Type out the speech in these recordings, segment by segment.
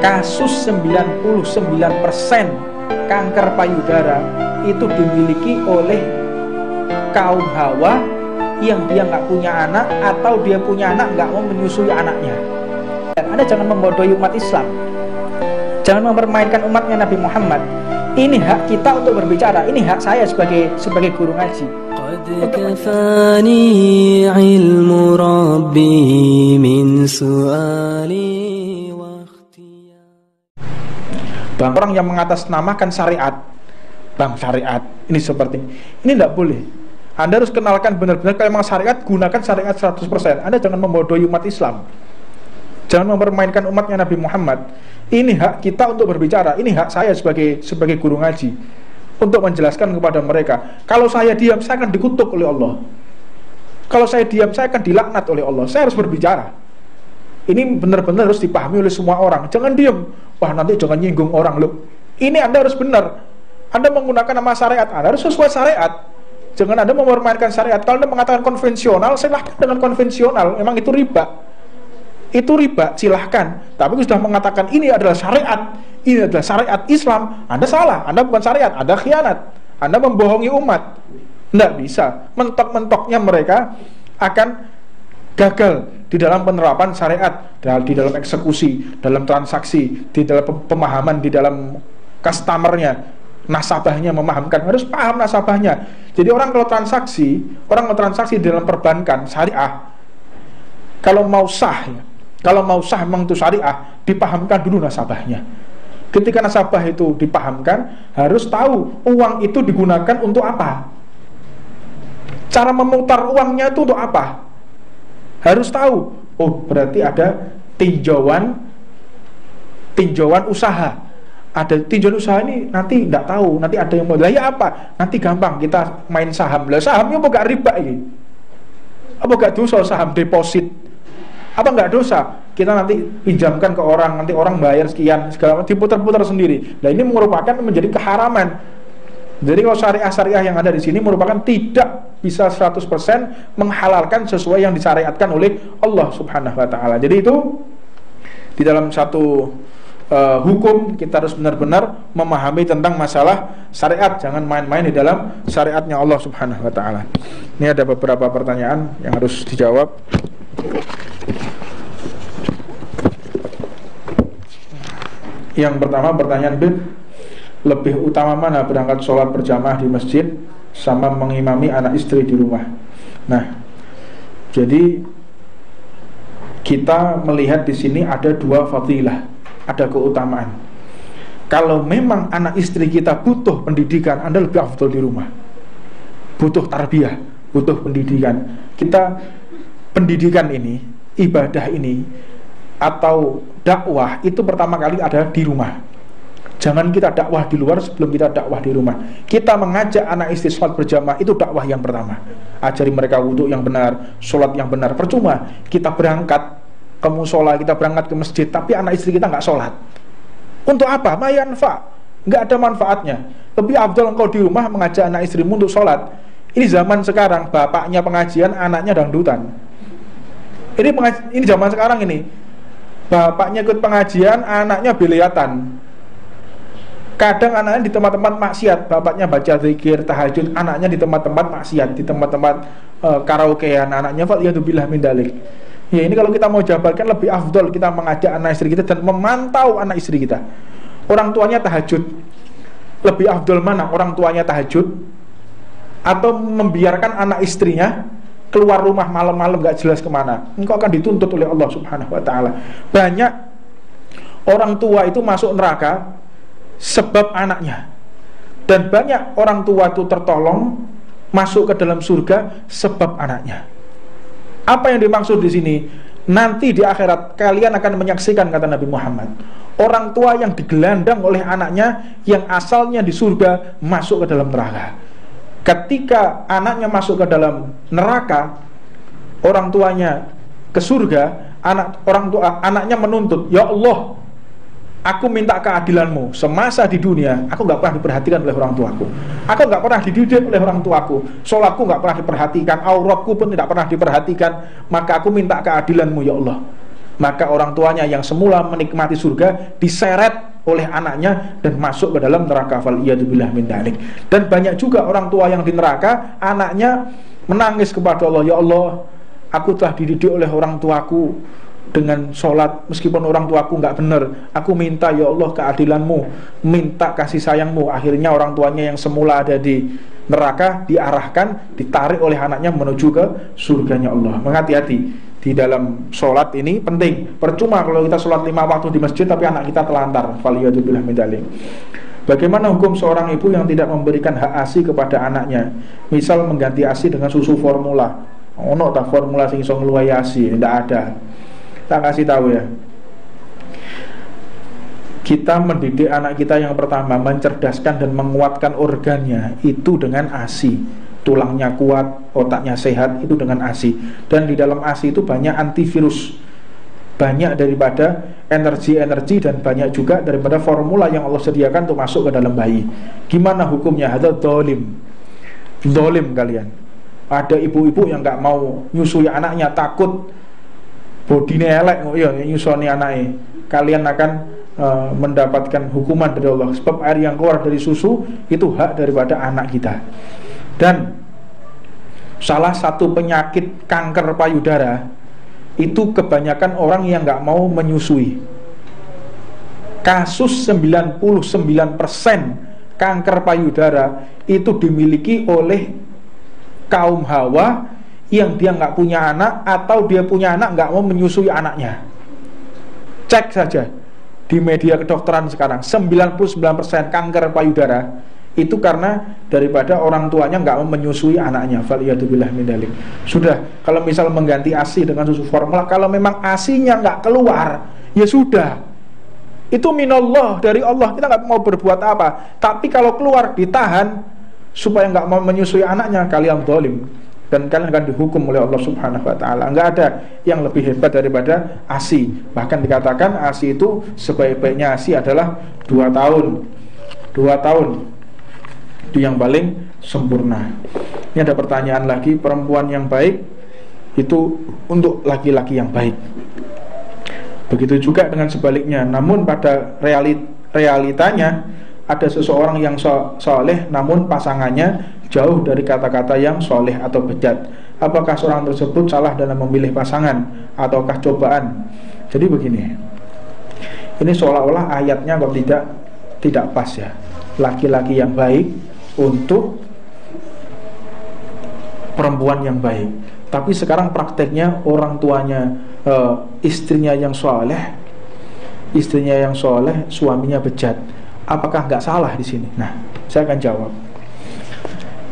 kasus 99% kanker payudara itu dimiliki oleh kaum Hawa yang dia nggak punya anak, atau dia punya anak nggak mau menyusui anaknya. Dan Anda jangan membodohi umat Islam, jangan mempermainkan umatnya Nabi Muhammad. Ini hak kita untuk berbicara, ini hak saya sebagai guru ngaji. قد كفاني علم ربي من سؤالي واختياري. Bang, orang yang mengatasnamakan syariat, bang syariat ini seperti ini tidak boleh. Anda harus kenalkan benar-benar kalau memang syariat, gunakan syariat 100%. Anda jangan membodohi umat Islam, jangan mempermainkan umatnya Nabi Muhammad. Ini hak kita untuk berbicara, ini hak saya sebagai guru ngaji untuk menjelaskan kepada mereka. Kalau saya diam, saya akan dikutuk oleh Allah. Kalau saya diam, saya akan dilaknat oleh Allah. Saya harus berbicara. Ini benar-benar harus dipahami oleh semua orang. Jangan diam, wah nanti jangan nyinggung orang loh. Ini Anda harus benar. Anda menggunakan nama syariat, Anda harus sesuai syariat. Jangan Anda mempermainkan syariat. Kalau Anda mengatakan konvensional, silahkan dengan konvensional. Memang itu riba. Itu riba, silahkan. Tapi sudah mengatakan ini adalah syariat, ini adalah syariat Islam, Anda salah. Anda bukan syariat, Anda khianat, Anda membohongi umat. Tidak bisa. Mentok-mentoknya mereka akan gagal di dalam penerapan syariat, di dalam eksekusi, dalam transaksi, di dalam pemahaman, di dalam customernya, nasabahnya memahamkan, harus paham nasabahnya. Jadi orang kalau transaksi di dalam perbankan syariah, kalau mau sah memang itu syariah, dipahamkan dulu nasabahnya. Ketika nasabah itu dipahamkan, harus tahu uang itu digunakan untuk apa, cara memutar uangnya itu untuk apa, harus tahu. Oh, berarti ada tinjauan usaha. Ada tinjauan usaha ini nanti tidak tahu, nanti ada yang mau, lah ya apa? Nanti gampang kita main saham. Lah sahamnya apa gak riba ini? Apa gak dosa saham deposit? Apa nggak dosa? Kita nanti pinjamkan ke orang, nanti orang bayar sekian, segala macam, diputar-putar sendiri. Nah ini merupakan menjadi keharaman. Jadi kalau syariah-syariah yang ada di sini merupakan tidak bisa 100% menghalalkan sesuai yang disyariatkan oleh Allah Subhanahu Wa Taala. Jadi itu di dalam satu hukum kita harus benar-benar memahami tentang masalah syariat, jangan main-main di dalam syariatnya Allah Subhanahu Wa Taala. Ini ada beberapa pertanyaan yang harus dijawab. Yang pertama, pertanyaan lebih utama mana berangkat sholat berjamaah di masjid sama mengimami anak istri di rumah? Nah, jadi kita melihat di sini ada dua fadilah, ada keutamaan. Kalau memang anak istri kita butuh pendidikan, Anda lebih afdal di rumah. Butuh tarbiyah, butuh pendidikan. Kita pendidikan ini, ibadah ini, atau dakwah itu pertama kali ada di rumah. Jangan kita dakwah di luar sebelum kita dakwah di rumah. Kita mengajak anak istri sholat berjamaah, itu dakwah yang pertama. Ajari mereka wudhu yang benar, sholat yang benar. Percuma kita berangkat ke musola, kita berangkat ke masjid, tapi anak istri kita nggak sholat. Untuk apa? Mayanfa, nggak ada manfaatnya. Lebih afdal engkau di rumah mengajak anak istrimu untuk sholat. Ini zaman sekarang, bapaknya pengajian, anaknya dangdutan. Ini zaman sekarang ini. Bapaknya ikut pengajian, anaknya biliatan. Kadang anaknya di tempat-tempat maksiat, bapaknya baca zikir, tahajud, anaknya di tempat-tempat maksiat, di tempat-tempat karaokean, anaknya faliyadzubillah min dalik. Ya ini kalau kita mau jabarkan lebih afdol kita mengajak anak istri kita dan memantau anak istri kita. Orang tuanya tahajud, lebih afdol mana? Orang tuanya tahajud atau membiarkan anak istrinya keluar rumah malam-malam gak jelas kemana? Engkau akan dituntut oleh Allah Subhanahu Wa Taala. Banyak orang tua itu masuk neraka sebab anaknya, dan banyak orang tua itu tertolong masuk ke dalam surga sebab anaknya. Apa yang dimaksud di sini? Nanti di akhirat kalian akan menyaksikan, kata Nabi Muhammad, orang tua yang digelandang oleh anaknya yang asalnya di surga masuk ke dalam neraka. Ketika anaknya masuk ke dalam neraka, orang tuanya ke surga, anaknya menuntut, ya Allah, aku minta keadilanmu. Semasa di dunia aku gak pernah diperhatikan oleh orang tuaku, aku gak pernah dididik oleh orang tuaku, sholatku gak pernah diperhatikan, auratku pun tidak pernah diperhatikan, maka aku minta keadilanmu ya Allah. maka orang tuanya yang semula menikmati surga diseret oleh anaknya dan masuk ke dalam neraka. Faliyadzubillah min dzalik. Dan banyak juga orang tua yang di neraka, anaknya menangis kepada Allah, ya Allah, aku telah dididik oleh orang tuaku dengan sholat meskipun orang tuaku nggak benar, aku minta ya Allah keadilanmu, minta kasih sayangmu. Akhirnya orang tuanya yang semula ada di neraka diarahkan, ditarik oleh anaknya menuju ke surganya Allah. Menghati-hati di dalam sholat ini penting. Percuma kalau kita sholat 5 waktu di masjid tapi anak kita telantar. Faliyadzubillah min dzalik. Bagaimana hukum seorang ibu yang tidak memberikan hak ASI kepada anaknya, misal mengganti ASI dengan susu formula? Ono tak formula sing iso ngluwahi ASI? Tidak ada. Tak kasih tahu ya. Kita mendidik anak kita yang pertama, mencerdaskan dan menguatkan organnya itu dengan ASI. Tulangnya kuat, otaknya sehat itu dengan ASI. Dan di dalam ASI itu banyak antivirus, banyak daripada energi-energi, dan banyak juga daripada formula yang Allah sediakan untuk masuk ke dalam bayi. Gimana hukumnya? Hadza dolim, dolim kalian. Ada ibu-ibu yang nggak mau nyusui anaknya, takut bodinya elek, ya nyusoni anaknya. Kalian akan mendapatkan hukuman dari Allah, sebab air yang keluar dari susu itu hak daripada anak kita. Dan salah satu penyakit kanker payudara itu kebanyakan orang yang nggak mau menyusui. Kasus 99% kanker payudara itu dimiliki oleh kaum Hawa yang dia nggak punya anak, atau dia punya anak nggak mau menyusui anaknya. Cek saja di media kedokteran sekarang, 99% kanker payudara itu karena daripada orang tuanya nggak mau menyusui anaknya. Faliyadzubillah min dzalik. Sudah, kalau misal mengganti ASI dengan susu formula, kalau memang ASInya nggak keluar, ya sudah, itu minallah, dari Allah, kita nggak mau berbuat apa. Tapi kalau keluar, ditahan supaya nggak mau menyusui anaknya, kalian zalim, dan kalian akan dihukum oleh Allah Subhanahu wa ta'ala. Enggak ada yang lebih hebat daripada ASI. Bahkan dikatakan ASI itu sebaik-baiknya ASI adalah 2 tahun. 2 tahun itu yang paling sempurna. Ini ada pertanyaan lagi, perempuan yang baik itu untuk laki-laki yang baik. Begitu juga dengan sebaliknya. Namun pada realitanya ada seseorang yang soleh namun pasangannya jauh dari kata-kata yang soleh atau bejat. Apakah seorang tersebut salah dalam memilih pasangan ataukah cobaan? Jadi begini, ini seolah-olah ayatnya kok tidak pas ya. Laki-laki yang baik untuk perempuan yang baik. Tapi sekarang prakteknya orang tuanya, istrinya yang soleh, suaminya bejat. Apakah nggak salah di sini? Nah, saya akan jawab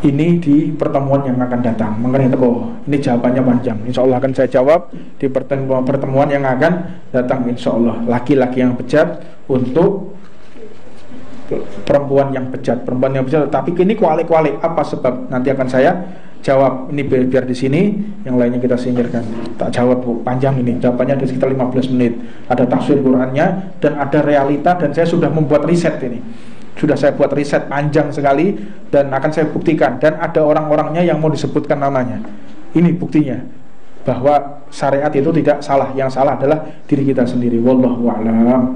ini di pertemuan yang akan datang. Mengenai teko, ini jawabannya panjang. Insya Allah akan saya jawab di pertemuan yang akan datang. Insya Allah, laki-laki yang bejat untuk perempuan yang bejat, Tapi ini kuali-kuali apa sebab? Nanti akan saya jawab. Ini biar di sini, yang lainnya kita singkirkan. Tak jawab Bu, panjang ini. Jawabannya di sekitar 15 menit. Ada tafsir Qurannya dan ada realita, dan saya sudah membuat riset ini. Sudah saya buat riset panjang sekali dan akan saya buktikan, dan ada orang-orangnya yang mau disebutkan namanya. Ini buktinya bahwa syariat itu tidak salah. Yang salah adalah diri kita sendiri. Wallahu a'lam.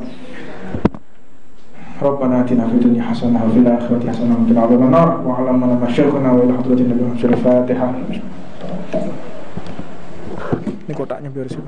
Rabbana atina fid dunya hasanah wa fil akhirati hasanah wa qina adzabannar wa 'allamna ma syaikhuna wa ila hadratin nabiyyi Muhammad. Al-Fatihah. Ini kotaknya biar sih.